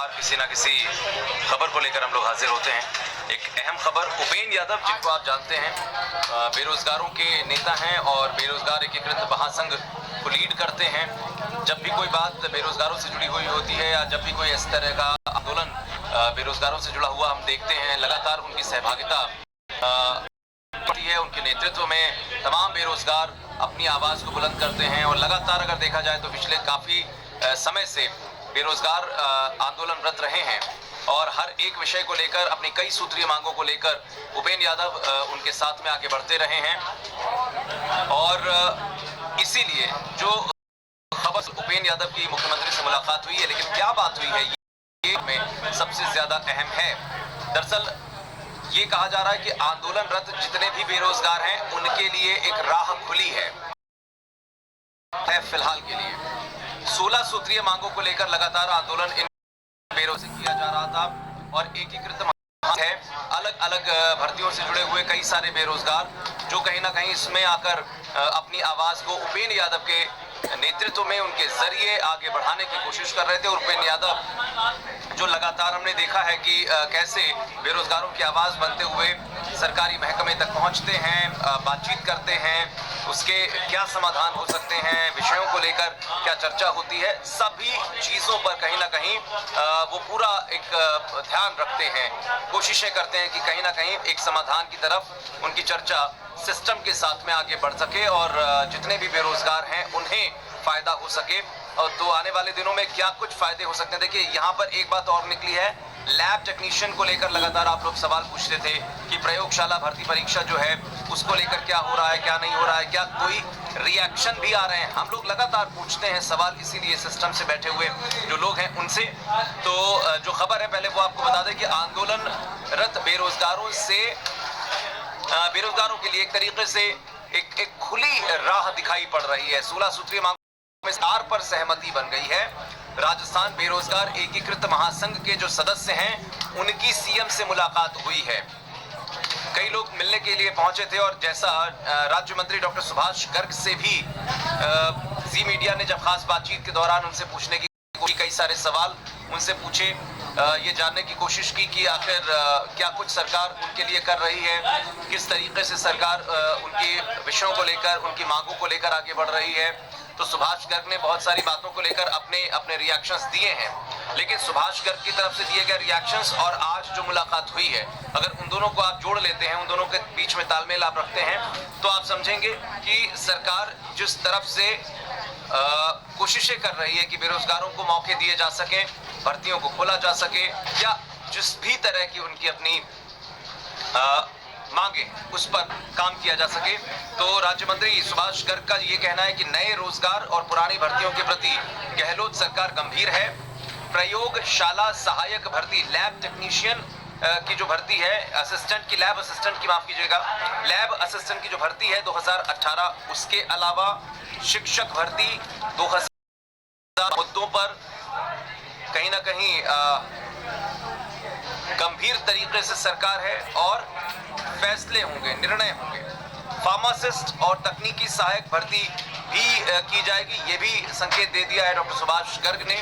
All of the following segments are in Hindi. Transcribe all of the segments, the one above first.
किसी ना किसी खबर को लेकर हम लोग हाजिर होते हैं। एक अहम खबर, उपेंद्र यादव जिनको आप जानते हैं, बेरोजगारों के नेता हैं और बेरोजगार एकीकृत महासंघ को लीड करते हैं। जब भी कोई बात बेरोजगारों से जुड़ी हुई होती है या जब भी कोई इस तरह का आंदोलन बेरोजगारों से जुड़ा हुआ हम देखते हैं, लगातार उनकी सहभागिता बढ़ती है। उनके नेतृत्व में तमाम बेरोजगार अपनी आवाज को बुलंद करते हैं और लगातार अगर देखा जाए तो पिछले काफी समय से बेरोजगार आंदोलनरत रहे हैं और हर एक विषय को लेकर, अपनी कई सूत्रीय मांगों को लेकर उपेंद्र यादव उनके साथ में आगे बढ़ते रहे हैं। और इसीलिए जो खबर उपेंद्र यादव की मुख्यमंत्री से मुलाकात हुई है, लेकिन क्या बात हुई है ये में सबसे ज्यादा अहम है। दरअसल ये कहा जा रहा है कि आंदोलनरत जितने भी बेरोजगार हैं उनके लिए एक राह खुली है फिलहाल के लिए। 16 सूत्रीय मांगों को लेकर लगातार आंदोलन इन बेरोजगारों से किया जा रहा था और एकीकृत है अलग अलग भर्तियों से जुड़े हुए कई सारे बेरोजगार जो कहीं ना कहीं इसमें आकर अपनी आवाज को उपेंद्र यादव के नेतृत्व में उनके जरिए आगे बढ़ाने की कोशिश कर रहे थे। और उपेंद्र यादव जो लगातार हमने देखा है कि कैसे बेरोजगारों की आवाज बनते हुए सरकारी महकमे तक पहुंचते हैं, बातचीत करते हैं, उसके क्या समाधान हो सकते हैं, विषयों को लेकर क्या चर्चा होती है, सभी चीजों पर कहीं ना कहीं वो पूरा एक ध्यान रखते हैं, कोशिशें करते हैं कि कहीं ना कहीं एक समाधान की तरफ उनकी चर्चा सिस्टम के साथ में आगे बढ़ सके और जितने भी बेरोजगार हैं उन्हें फायदा हो सके। और तो आने वाले दिनों में क्या कुछ फायदे हो सकते हैं। देखिए यहाँ पर एक बात और निकली है, लैब टेक्नीशियन को लेकर लगातार आप लोग सवाल पूछते थे कि प्रयोगशाला भर्ती परीक्षा जो है उसको लेकर क्या हो रहा है, क्या नहीं हो रहा है, क्या कोई रिएक्शन भी आ रहे हैं। हम लोग लगातार पूछते हैं सवाल, इसीलिए सिस्टम से बैठे हुए जो लोग हैं उनसे। तो जो खबर है पहले वो आपको बता दें कि आंदोलनरत बेरोजगारों के लिए एक तरीके से एक खुली राह दिखाई पड़ रही है। 16 सूत्रीय मांगों में 4 पर सहमति बन गई है। राजस्थान बेरोजगार एकीकृत महासंघ के जो सदस्य हैं उनकी सीएम से मुलाकात हुई है। कई लोग मिलने के लिए पहुंचे थे और जैसा राज्य मंत्री डॉक्टर सुभाष गर्ग से भी जी मीडिया ने जब खास बातचीत के दौरान उनसे पूछने की कई सारे सवाल उनसे पूछे, ये जानने की कोशिश की कि आखिर क्या कुछ सरकार उनके लिए कर रही है, किस तरीके से सरकार उनकी विषयों को लेकर, उनकी मांगों को लेकर आगे बढ़ रही है। तो सुभाष गर्ग ने बहुत सारी बातों को लेकर अपने रिएक्शंस दिए हैं, लेकिन सुभाष गर्ग की तरफ से दिए गए रिएक्शंस और आज जो मुलाकात हुई है, अगर उन दोनों को आप जोड़ लेते हैं, उन दोनों के बीच में तालमेल आप रखते हैं, तो आप समझेंगे कि सरकार जिस तरफ से कोशिशें कर रही है कि बेरोजगारों को मौके दिए जा सके, भर्तियों को खोला जा सके, या जिस भी तरह की उनकी अपनी मांगे उस पर काम किया जा सके। तो राज्य मंत्री सुभाष गर्ग का ये कहना है कि नए रोजगार और पुरानी भर्तियों के प्रति गहलोत सरकार गंभीर है। प्रयोगशाला सहायक भर्ती, लैब टेक्नीशियन की जो भर्ती है, असिस्टेंट की, लैब असिस्टेंट की, माफ कीजिएगा, लैब असिस्टेंट की जो भर्ती है 2018, उसके अलावा शिक्षक भर्ती 2000 मुद्दों पर कहीं ना कहीं गंभीर तरीके से सरकार है और फैसले होंगे, निर्णय होंगे। फार्मासिस्ट और तकनीकी सहायक भर्ती भी की जाएगी, ये भी संकेत दे दिया है डॉक्टर सुभाष गर्ग ने।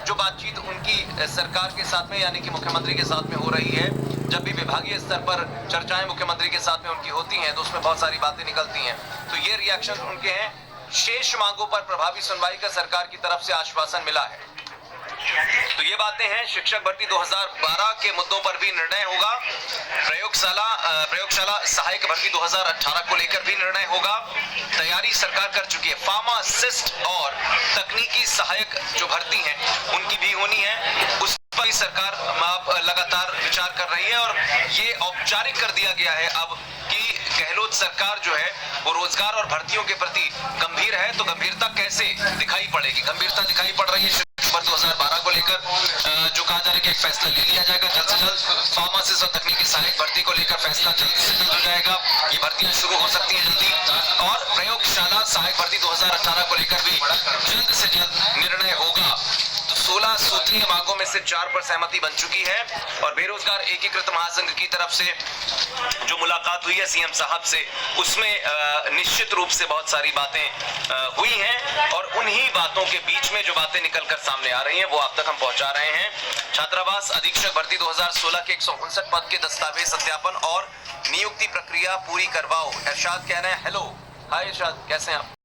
जो बातचीत उनकी सरकार के साथ में यानी कि मुख्यमंत्री के साथ में हो रही है, जब भी विभागीय स्तर पर चर्चाएं मुख्यमंत्री के साथ में उनकी होती हैं तो उसमें बहुत सारी बातें निकलती हैं। तो ये रिएक्शन उनके हैं। शेष मांगों पर प्रभावी सुनवाई का सरकार की तरफ से आश्वासन मिला है। तो ये बातें हैं। शिक्षक भर्ती 2012 के मुद्दों पर भी निर्णय होगा। प्रयोगशाला सहायक भर्ती 2018 को लेकर भी निर्णय होगा। तैयारी सरकार कर चुकी है। फार्मासिस्ट और तकनीकी सहायक जो भर्ती हैं उनकी भी होनी है, उस पर ही सरकार लगातार विचार कर रही है और ये औपचारिक कर दिया गया है अब कि गहलोत सरकार जो है वो रोजगार और भर्तियों के प्रति गंभीर है। तो गंभीरता कैसे दिखाई पड़ेगी? गंभीरता दिखाई पड़ रही है 2012 को लेकर, जो कहा जा रहा है कि एक फैसला ले लिया जाएगा जल्द से जल्द। फार्मासिस्ट और तकनीकी सहायक भर्ती को लेकर फैसला जल्द से जल्द हो जाएगा, ये भर्तियां शुरू हो सकती हैं जल्दी। और प्रयोगशाला सहायक भर्ती 2018 को लेकर भी जल्द से जल्द निर्णय होगा। तो 16 सूत्रीय मांगों में से 4 पर सहमति बन चुकी है और बेरोजगार एकीकृत महासंघ की तरफ से जो मुलाकात हुई है सीएम साहब से, उसमें निश्चित रूप से बहुत सारी बातें हुई हैं और उन्हीं बातों के बीच में जो बातें निकलकर सामने आ रही हैं वो आप तक हम पहुंचा रहे हैं। छात्रावास अधीक्षक भर्ती 2016 के 159 पद के दस्तावेज सत्यापन और नियुक्ति प्रक्रिया पूरी करवाओ। इरशाद कह रहे हैं हेलो, हाय इरशाद, कैसे हैं आप?